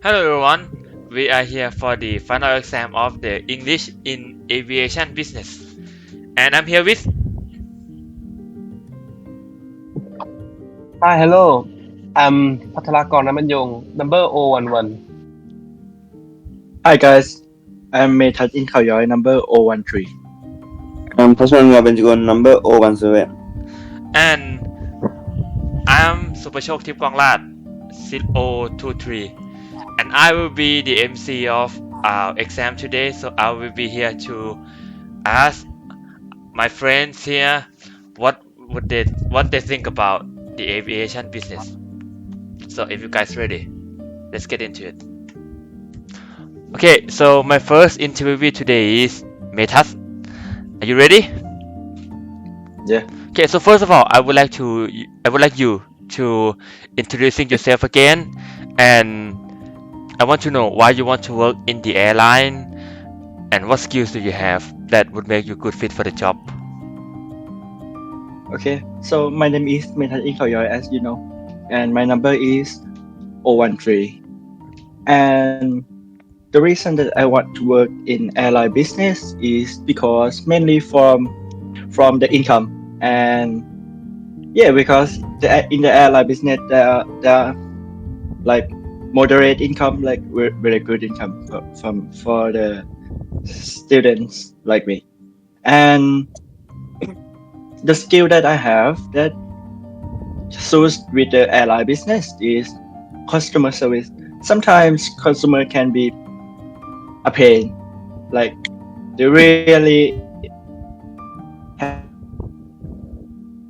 Hello everyone, we are here for the final exam of the English in Aviation Business. And I'm here with Hi, hello. I'm พัทรกร number 011. Hi guys, I'm Methat in Khao number 013. I'm Paswan Benjagon number 017. and I'm Super Chok Tip Konglat 023 and I will be the MC of our exam today, so I will be here to ask my friends here what they think about the aviation business. So if you guys ready, let's get into it. Okay, so my first interview today is Metas. Are you ready? Yeah. Okay, so first of all, I would like you to introducing yourself again, and I want to know why you want to work in the airline, and what skills do you have that would make you good fit for the job. Okay, so my name is Methat in Khao as you know, and my number is 013. And the reason that I want to work in airline business is because mainly from the income, and yeah, because in the airline business there are like moderate income, like very good income for the students like me. And the skill that I have that suits with the airline business is customer service. Sometimes consumer can be a pain, like they really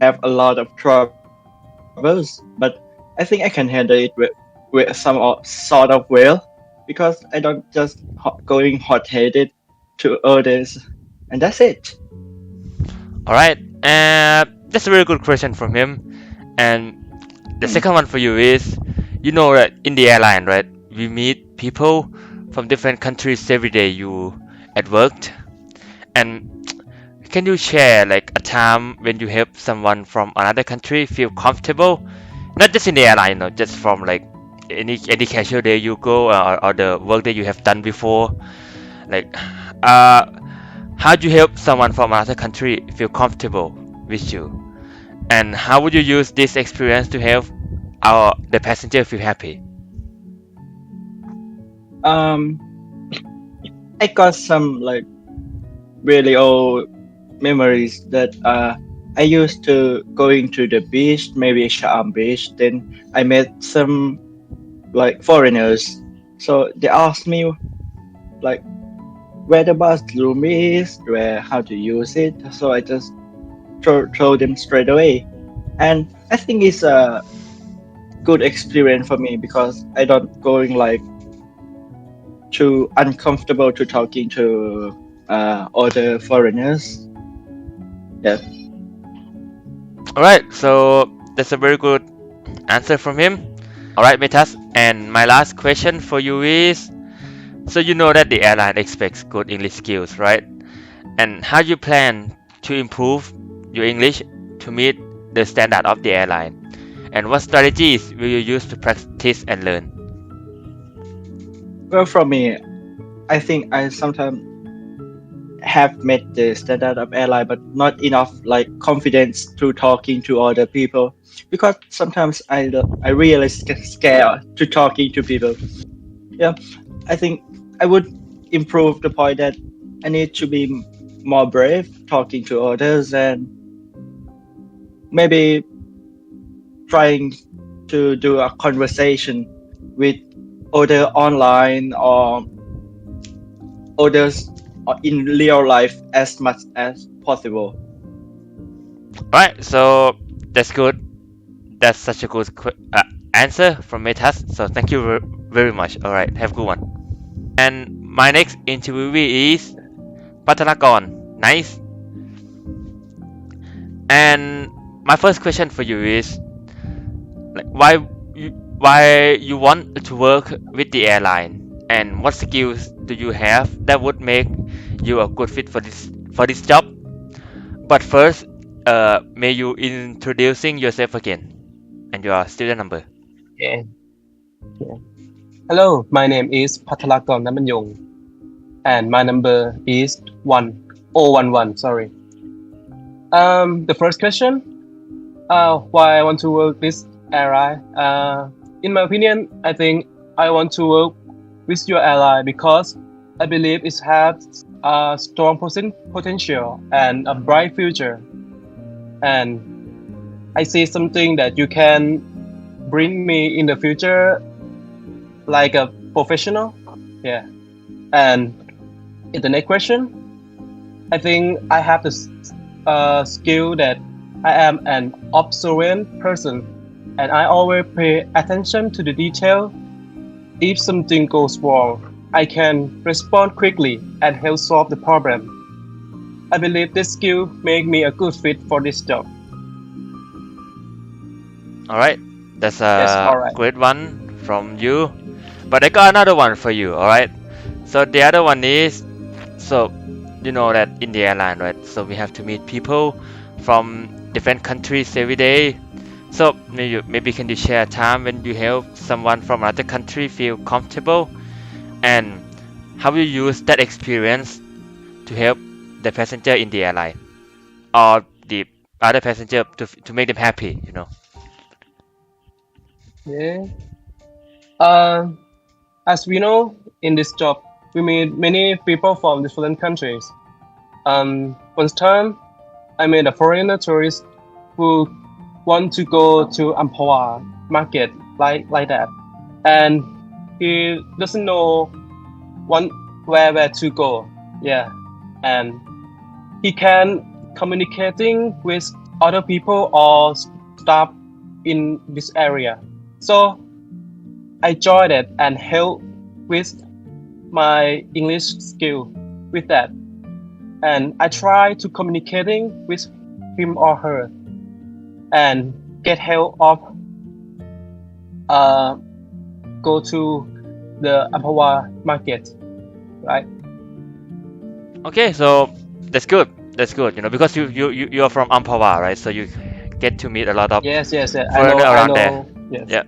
have a lot of troubles, but I think I can handle it with some sort of well, because I don't just going hot-headed to others, and that's it. All right, that's a very good question from him. And the second one for you is, you know that in the airline, right? We meet people from different countries every day. You at work, and can you share like a time when you help someone from another country feel comfortable? Not just in the airline, no, just from like any casual day you go, or the work that you have done before. Like, how do you help someone from another country feel comfortable with you? And how would you use this experience to help the passenger feel happy? Um, I got some like really old memories that I used to going to the beach, maybe Sham Beach. Then I met some like foreigners, so they asked me like where the bathroom is, where how to use it. So I just told them straight away, and I think it's a good experience for me because I don't going like too uncomfortable to talking to other foreigners. Yeah. Alright, so that's a very good answer from him. Alright, Metas, and my last question for you is, so you know that the airline expects good English skills, right? And how you plan to improve your English to meet the standard of the airline? And what strategies will you use to practice and learn? Well, for me, I think I sometimes have met the standard of airline, but not enough like confidence to talking to other people, because sometimes I really scared to talking to people. Yeah, I think I would improve the point that I need to be more brave talking to others, and maybe trying to do a conversation with other online or others in real life as much as possible. Alright, so that's good. That's such a good answer from Metas. So thank you very much. Alright, have a good one. And my next interviewee is Patanakorn. Nice. And my first question for you is, like, why you want to work with the airline, and what skills do you have that would make you a good fit for this job? But first, may you introducing yourself again and your student number. Yeah. Yeah. Hello, my name is Pathalakon Namanyong, and my number is 1011. Sorry. The first question, why I want to work this ally? In my opinion, I think I want to work with your ally because I believe it has a strong potential and a bright future. And I see something that you can bring me in the future like a professional. Yeah. And in the next question, I think I have the skill that I am an observant person and I always pay attention to the detail. If something goes wrong, I can respond quickly and help solve the problem. I believe this skill make me a good fit for this job. All right, that's Yes, a all right. great one from you. But I got another one for you. All right. So the other one is, so you know that in the airline, right? So we have to meet people from different countries every day. So maybe can you share a time when you help someone from another country feel comfortable, and how you use that experience to help the passenger in the airline or the other passenger to make them happy, you know? Yeah. As we know, in this job, we meet many people from different countries. One time, I met a foreigner tourist who want to go to Amphoe market like that, and he doesn't know where to go. Yeah, and he can communicating with other people or staff in this area. So I joined it and helped with my English skill with that. And I try to communicating with him or her and get help of go to the Amphoe market, right? Okay, so that's good. That's good, you know, because you're from Amphoe, right? So you get to meet a lot of Yes, I foreigner know, around there. Yes. Yeah.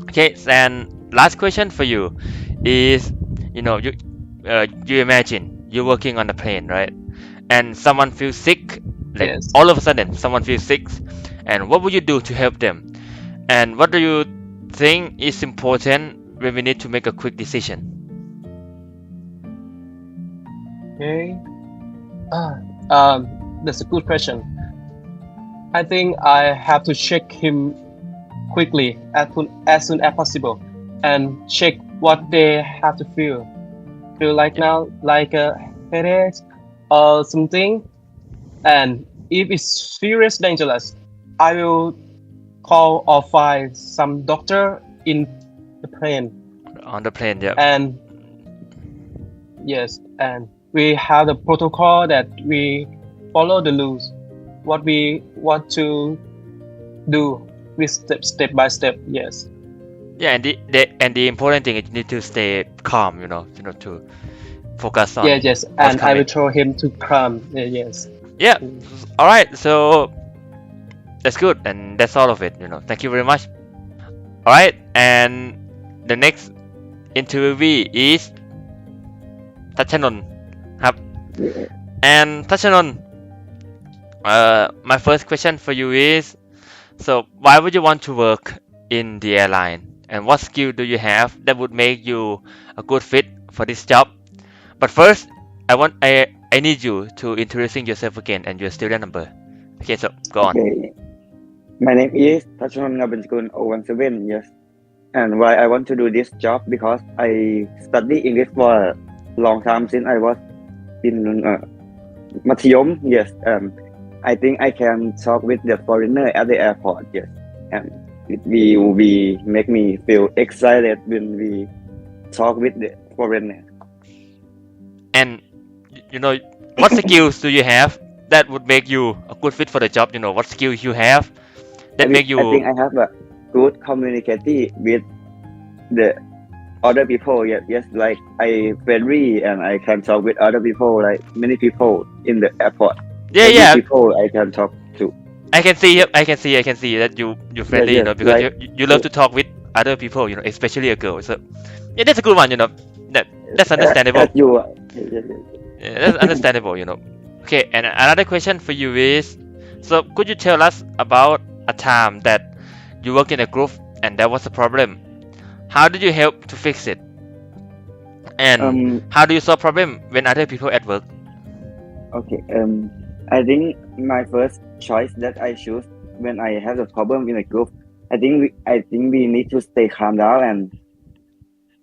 Okay, and last question for you is, you know, you imagine you're working on a plane, right? And someone feels sick, like Yes. all of a sudden someone feels sick, and what would you do to help them? And what do you think is important when we need to make a quick decision? Okay. That's a good question. I think I have to check him quickly as soon as possible and check what they have to feel. Feel like now like a headache or something. And if it's serious dangerous, I will call or find some doctor in the plane. On the plane, yeah. And yes, and we have the protocol that we follow the rules, what we want to do with step by step. Yes. Yeah, and the important thing is you need to stay calm, you know, to focus on Yes, what's and I will coming. tell him to calm. Yes. Yeah. All right. So that's good, and that's all of it. You know. Thank you very much. All right. And the next interviewee is Tachanon. And Tachanon, my first question for you is, so why would you want to work in the airline? And what skill do you have that would make you a good fit for this job? But first, I need you to introducing yourself again and your student number. Okay, so go on. Okay. My name is Tachanon Ngabenskun 017, yes. And why I want to do this job because I study English for a long time since I was in Mathiyom, yes. I think I can talk with the foreigner at the airport, yes. And it will be make me feel excited when we talk with the foreigner. And you know, what skills do you have that would make you a good fit for the job? You know, what skills you have that make I you think I have a good communicating with the other people. Yes, like I friendly and I can talk with other people, like many people in the airport. yeah. People I can talk to. I can see that you're friendly, you Yes, know, because like you love to talk with other people, especially a girl. So yeah, that's a good one. That's understandable. As you, Yeah, that's understandable. Okay, and another question for you is, so could you tell us about a time that you work in a group and there was a problem? How did you help to fix it? And how do you solve problem when other people at work? okay. I think my first choice that I choose when I have a problem in a group, I think we need to stay calm down and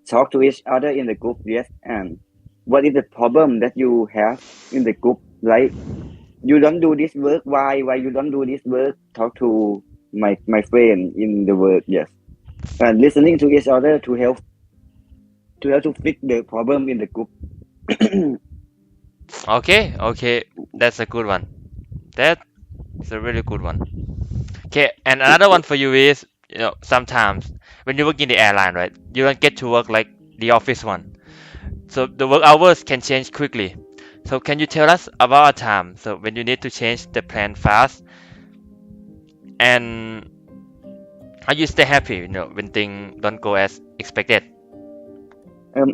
talk to each other in the group. Yes, and what is the problem that you have in the group? Like you don't do this work. Why you don't do this work? Talk to my friend in the work. Yes, and listening to each other to help to fix the problem in the group. Okay, that's a good one. That's a really good one. Okay, and another one for you is, sometimes when you work in the airline, right, you don't get to work like the office one. So the work hours can change quickly. So can you tell us about a time so when you need to change the plan fast and how you stay happy, when things don't go as expected?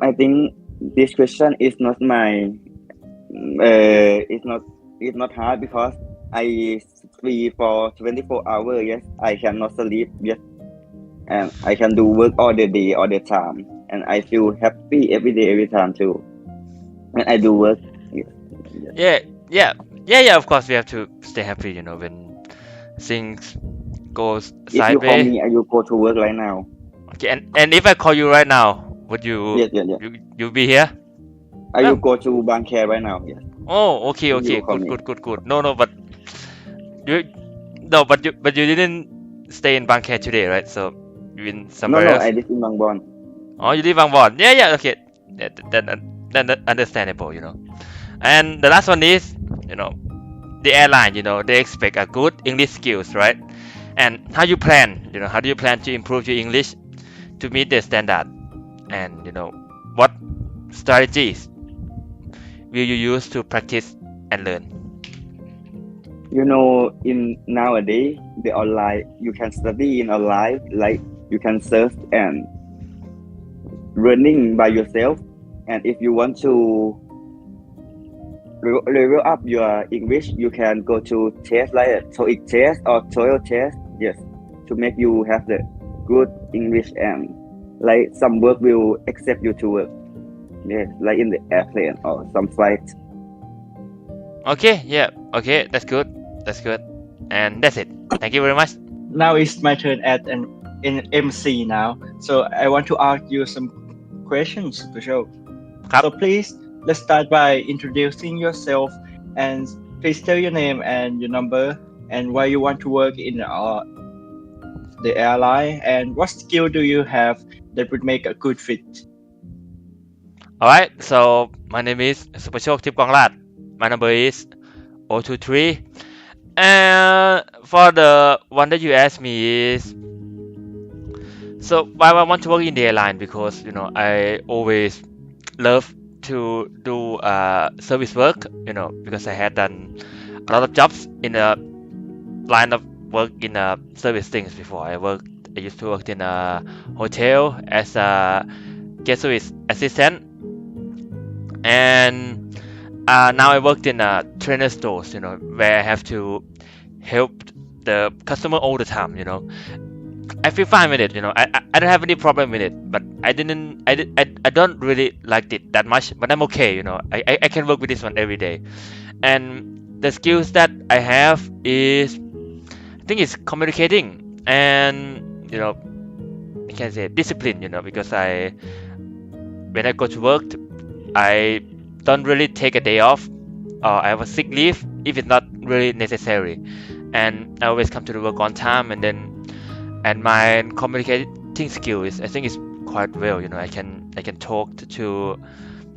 I think this question is not my it's not hard because I free for 24 hours. Yes, I cannot sleep. Yes, and I can do work all the day, all the time, and I feel happy every day, every time too. And I do work. Yes. Yeah. Of course, we have to stay happy, when things goes If you call sideways. me, I will go to work right now. Okay, and if I call you right now, would you Yes. you be here? I will go to Bangkok right now. Yes. Oh, okay, You call me. good. No, but you you didn't stay in Bangkok today, right? So you in somewhere No, else? I live in Bangkok. Oh, you live in Bangkok. Yeah, okay. That understandable, And the last one is, the airline, they expect a good English skills, right? And how you plan, how do you plan to improve your English to meet the standard? And, what strategies will you use to practice and learn? In nowadays, the online, you can study in online, like you can search and learning by yourself. And if you want to level up your English, you can go to test like a TOEIC test or TOEFL test. Yes, to make you have the good English and like some work will accept you to work. Yes, like in the airplane or some flight. Okay, yeah, okay, that's good. And that's it. Thank you very much. Now it's my turn at an in MC now. So I want to ask you some questions to show.ครับ. So please let's start by introducing yourself and please tell your name and your number and why you want to work in the airline and what skill do you have that would make a good fit. Alright, so my name is Chok Tipkongrat. My number is 023. And for the one that you asked me is, so why I want to work in the airline, because I always love to do service work, because I had done a lot of jobs in the line of work in service things before. I used to work in a hotel as a guest service assistant, and now I worked in trainer stores, where I have to help the customer all the time, I feel fine with it, I don't have any problem with it, but I don't really like it that much, but I'm okay, I can work with this one every day. And the skills that I have is, I think it's communicating and, I can say discipline, because when I go to work, I don't really take a day off or I have a sick leave if it's not really necessary, and I always come to the work on time, and my communicating skills, I think, is quite well. I can talk to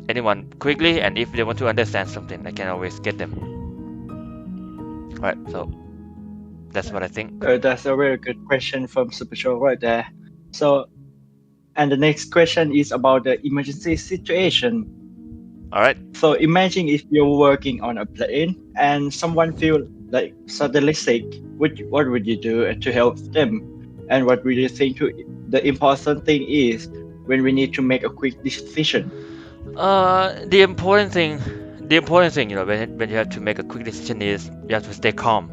anyone quickly, and if they want to understand something, I can always get them. Right, so that's what I think. That's a very good question from Super Show right there. So, and the next question is about the emergency situation. All right. So imagine if you're working on a plane and someone feel like suddenly sick, what would you do to help them? And what we think the important thing is when we need to make a quick decision. The important thing, when you have to make a quick decision is you have to stay calm.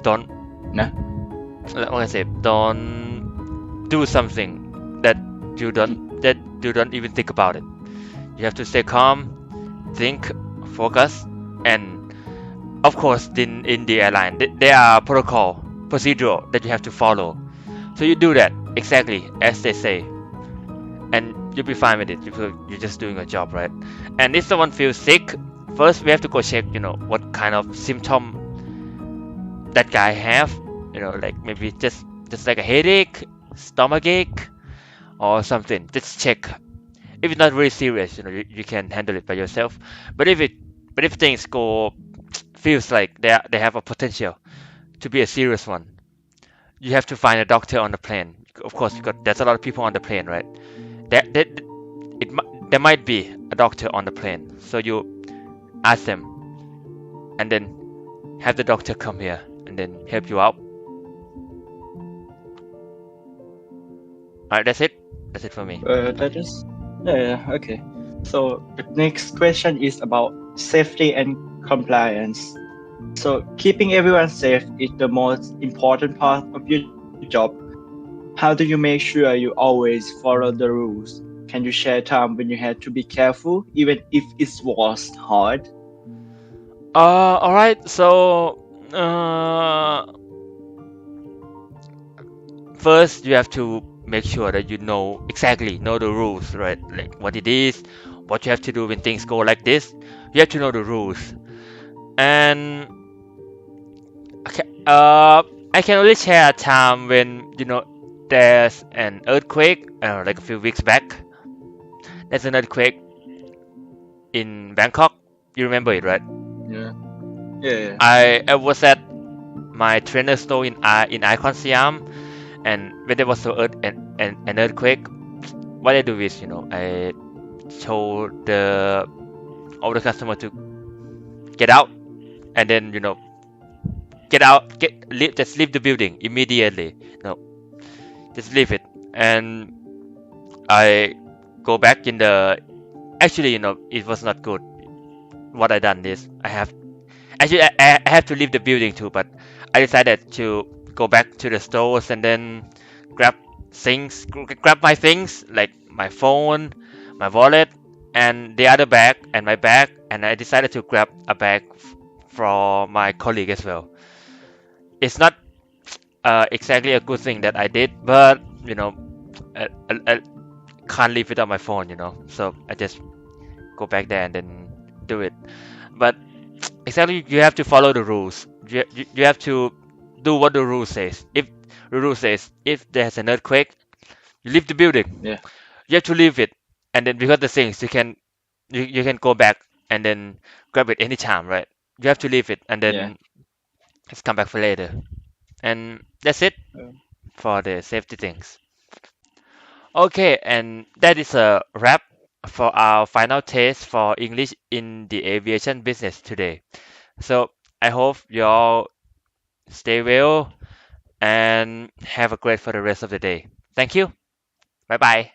Don't, Nah. like I say, don't do something that you don't even think about it. You have to stay calm, think, focus, and of course, in the airline, there are procedural that you have to follow. So you do that exactly as they say, and you'll be fine with it because you're just doing a job, right? And if someone feels sick, first we have to go check, what kind of symptom that guy have. Like maybe just like a headache, stomach ache, or something. Just check. If it's not really serious, you can handle it by yourself. But if things feels like they have a potential to be a serious one, you have to find a doctor on the plane. Of course, there's a lot of people on the plane, right? There might be a doctor on the plane, so you ask them, and then have the doctor come here and then help you out. Alright, that's it. That's it for me. That is, yeah, okay. So the next question is about safety and compliance. So keeping everyone safe is the most important part of your job. How do you make sure you always follow the rules? Can you share time when you had to be careful, even if it was hard? Alright, so first you have to make sure that you know the rules, right? Like what it is, what you have to do when things go like this. You have to know the rules. And okay, I can only share a time when there's an earthquake, like a few weeks back. There's an earthquake in Bangkok. You remember it, right? Yeah. Yeah. I was at my trainer store in Icon Siam, and when there was an earthquake, what I do is I told all the customer to get out, and then just leave the building immediately. No, just leave it, and I go back in the. Actually, it was not good. What I done is I have to leave the building too, but I decided to go back to the stores and then grab grab my things like my phone, my wallet, and the other bag and my bag, and I decided to grab a bag for my colleague as well. It's not exactly a good thing that I did, but I can't live without my phone, so I just go back there and then do it. But exactly, you have to follow the rules. You have to do what the rule says. If the rule says if there's an earthquake, you leave the building. Yeah. You have to leave it, and then because the things you can go back and then grab it anytime, right? You have to leave it and then Yeah. just come back for later, and that's it Yeah. for the safety things. Okay, and that is a wrap for our final test for English in the aviation business today. So I hope you all stay well and have a great for the rest of the day. Thank you. Bye bye.